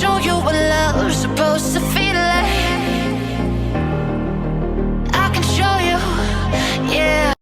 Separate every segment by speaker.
Speaker 1: show you what love's supposed to feel like. I can show you, yeah.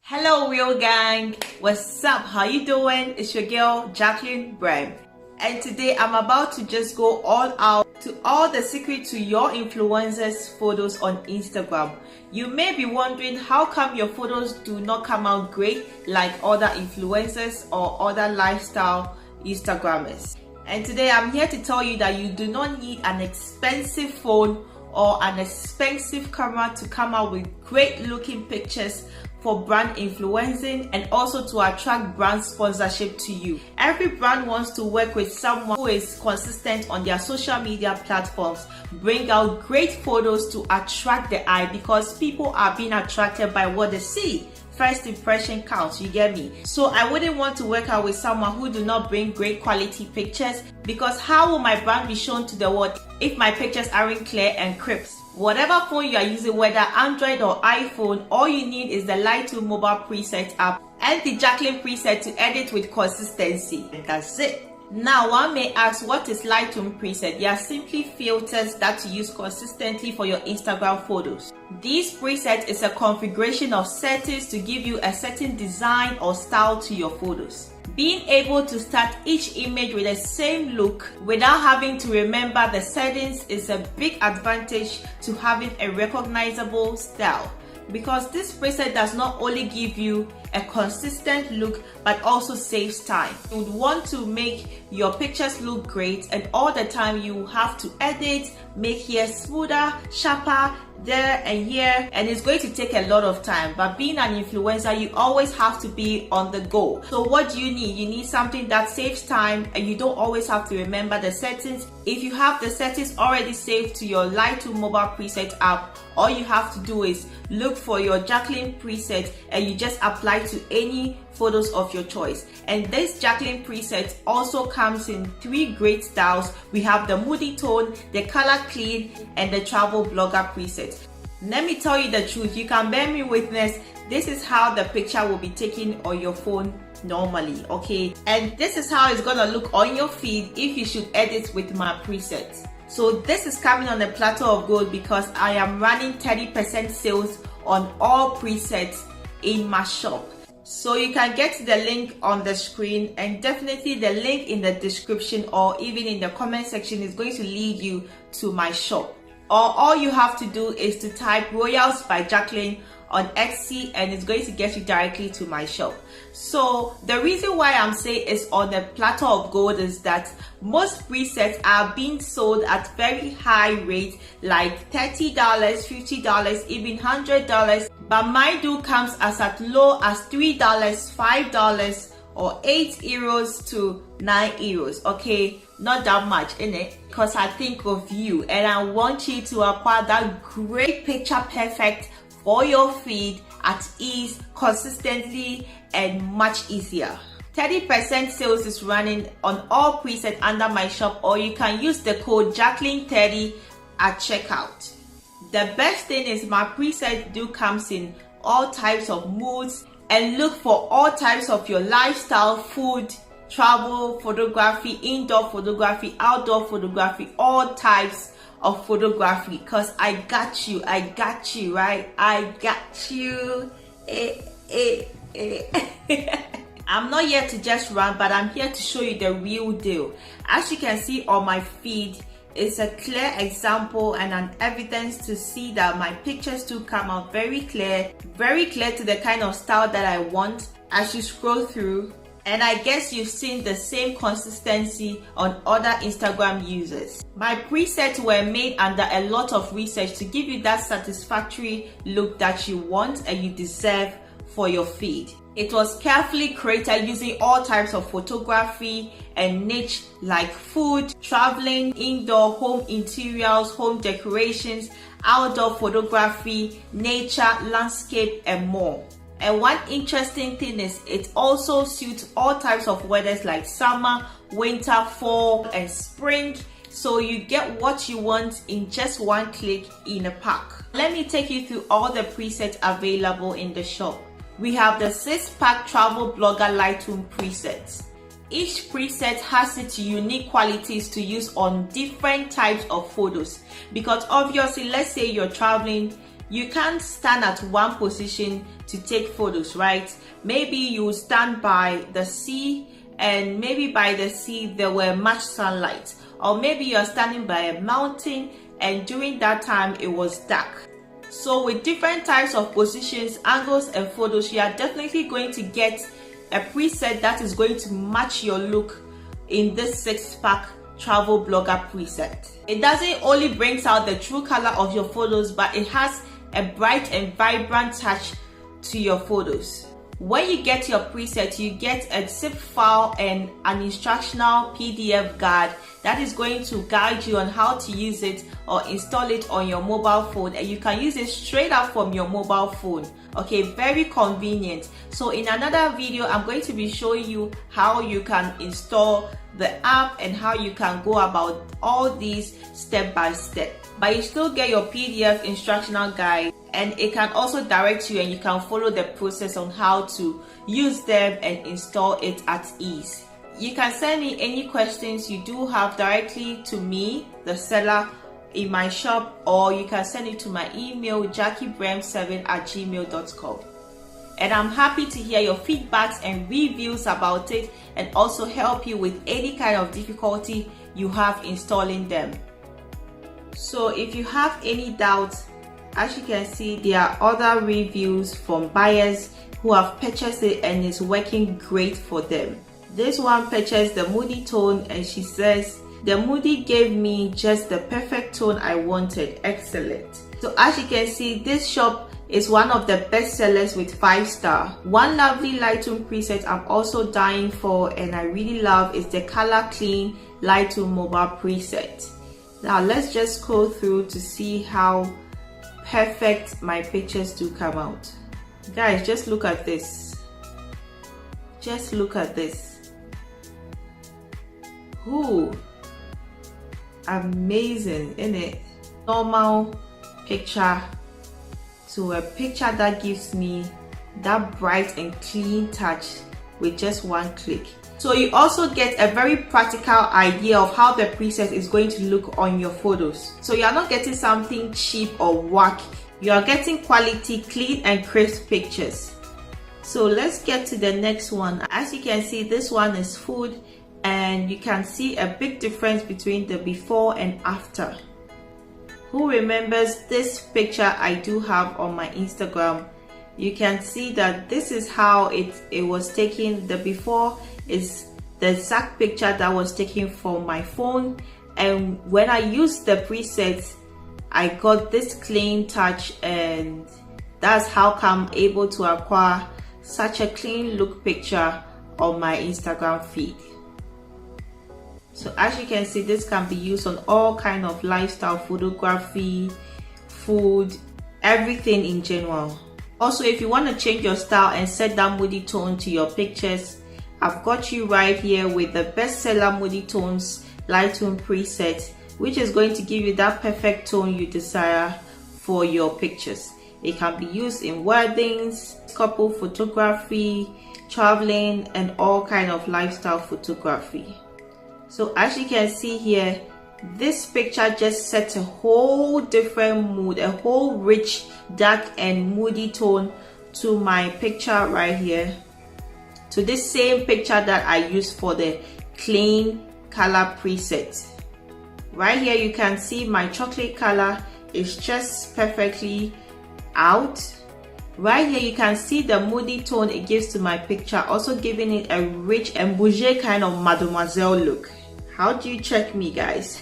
Speaker 2: Hello real gang, what's up, how you doing? It's your girl Jacqueline Brehm, and today I'm about to just go all out to all the secret to your influencers photos on Instagram. You may be wondering how come your photos do not come out great like other influencers or other lifestyle Instagrammers. And today I'm here to tell you that you do not need an expensive phone or an expensive camera to come out with great looking pictures for brand influencing and also to attract brand sponsorship to you. Every brand wants to work with someone who is consistent on their social media platforms, bring out great photos to attract the eye, because people are being attracted by what they see. First impression counts, you get me? So I wouldn't want to work out with someone who do not bring great quality pictures, because how will my brand be shown to the world if my pictures aren't clear and crisp? Whatever phone you are using, whether Android or iPhone, all you need is the Lightroom mobile preset app and the Jacqueline preset to edit with consistency. And that's it. Now, one may ask, what is Lightroom preset? They are simply filters that you use consistently for your Instagram photos. This preset is a configuration of settings to give you a certain design or style to your photos. Being able to start each image with the same look without having to remember the settings is a big advantage to having a recognizable style, because this preset does not only give you a consistent look but also saves time. You would want to make your pictures look great, and all the time you have to edit, make hair smoother, sharper, there and here, and it's going to take a lot of time. But being an influencer, you always have to be on the go. So what do you need? You need something that saves time and you don't always have to remember the settings. If you have the settings already saved to your Lightroom mobile preset app, all you have to do is look for your Jacqueline preset and you just apply to any photos of your choice. And this Jacqueline preset also comes in 3 great styles. We have the Moody tone, the color clean, and the travel blogger preset. Let me tell you the truth, you can bear me witness, this is how the picture will be taken on your phone normally, okay? And this is how it's gonna look on your feed if you should edit with my presets. So this is coming on a platter of gold because I am running 30% sales on all presets in my shop. So you can get the link on the screen, and definitely the link in the description or even in the comment section is going to lead you to my shop. Or all you have to do is to type Royals by Jacqueline on Etsy and it's going to get you directly to my shop. So the reason why I'm saying it's on a platter of gold is that most presets are being sold at very high rates, like $30, $50, even $100. But my do comes as low as $3, $5, or 8 euros to 9 euros. Okay, not that much in it, because I think of you and I want you to acquire that great picture perfect for your feed at ease, consistently, and much easier. 30% sales is running on all presets under my shop, or you can use the code Jacqueline30 at checkout. The best thing is my preset do comes in all types of moods, and look for all types of your lifestyle, food, travel, photography, indoor photography, outdoor photography, all types of photography, because I got you, right? I got you. I'm not here to just run, but I'm here to show you the real deal. As you can see on my feed, it's a clear example and an evidence to see that my pictures do come out very clear to the kind of style that I want as you scroll through. And I guess you've seen the same consistency on other Instagram users. My presets were made under a lot of research to give you that satisfactory look that you want and you deserve for your feed. It was carefully created using all types of photography and niche like food, traveling, indoor, home interiors, home decorations, outdoor photography, nature, landscape, and more. And one interesting thing is it also suits all types of weathers like summer, winter, fall, and spring. So you get what you want in just one click in a pack. Let me take you through all the presets available in the shop. we have the 6-pack travel blogger Lightroom presets. Each preset has its unique qualities to use on different types of photos, because obviously, let's say you're traveling, you can't stand at one position to take photos, right? Maybe you stand by the sea, and maybe by the sea there were much sunlight, or maybe you're standing by a mountain and during that time it was dark. So with different types of positions, angles and photos, you are definitely going to get a preset that is going to match your look in this 6-pack travel blogger preset. It doesn't only brings out the true color of your photos, but it has a bright and vibrant touch to your photos. When you get your preset, you get a zip file and an instructional PDF guide that is going to guide you on how to use it or install it on your mobile phone, and you can use it straight up from your mobile phone. Okay, very convenient. So in another video, I'm going to be showing you how you can install the app and how you can go about all these step by step. But you still get your PDF instructional guide, and it can also direct you and you can follow the process on how to use them and install it at ease. You can send me any questions you do have directly to me, the seller, in my shop, or you can send it to my email jackiebrehm7@gmail.com. And I'm happy to hear your feedbacks and reviews about it, and also help you with any kind of difficulty you have installing them. So if you have any doubts, as you can see, there are other reviews from buyers who have purchased it and it's working great for them. This one purchased the Moody tone, and she says, the Moody gave me just the perfect tone I wanted. Excellent. So as you can see, this shop is one of the best sellers with 5-star. One lovely Lightroom preset I'm also dying for and I really love is the Color Clean Lightroom mobile preset. Now let's just scroll through to see how perfect my pictures do come out. Guys, just look at this. Just look at this. Ooh, amazing, isn't it? Normal picture to a picture that gives me that bright and clean touch with just one click. So you also get a very practical idea of how the preset is going to look on your photos. So you are not getting something cheap or whack. You are getting quality, clean and crisp pictures. So let's get to the next one. As you can see, this one is food, and you can see a big difference between the before and after. Who remembers this picture I do have on my Instagram? You can see that this is how it was taken. The before is the exact picture that was taken from my phone, and when I used the presets, I got this clean touch, and that's how I'm able to acquire such a clean look picture on my Instagram feed. So as you can see, this can be used on all kind of lifestyle photography, food, everything in general. Also, if you want to change your style and set that Moody tone to your pictures, I've got you right here with the bestseller Moody Tones Lightroom preset, which is going to give you that perfect tone you desire for your pictures. It can be used in weddings, couple photography, traveling, and all kind of lifestyle photography. So as you can see here, this picture just sets a whole different mood, a whole rich, dark and moody tone to my picture right here, to this same picture that I used for the clean color preset. Right here you can see my chocolate color is just perfectly out. Right here you can see the moody tone it gives to my picture, also giving it a rich and bourgeois kind of mademoiselle look. How do you check me, guys?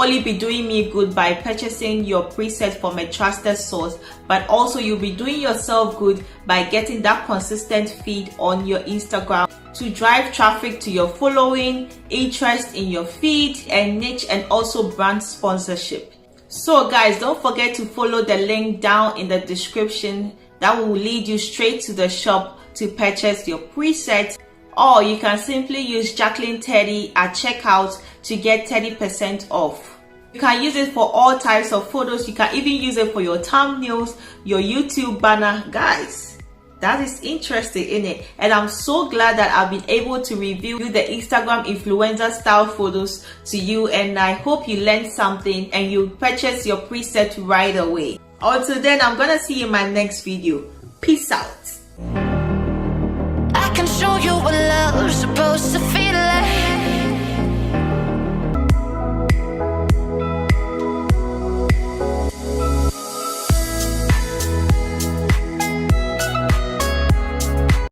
Speaker 2: only be doing me good by purchasing your preset from a trusted source, but also you'll be doing yourself good by getting that consistent feed on your Instagram to drive traffic to your following, interest in your feed, and niche, and also brand sponsorship. So guys, don't forget to follow the link down in the description that will lead you straight to the shop to purchase your preset, or you can simply use Jacqueline30 at checkout to get 30% off. You can use it for all types of photos. You can even use it for your thumbnails, your YouTube banner. Guys, that is interesting, isn't it? And I'm so glad that I've been able to review the Instagram influencer style photos to you, and I hope you learned something and you purchase your preset right away. Until then, I'm gonna see you in my next video. Peace out.
Speaker 1: I can show you what love's supposed to feel like.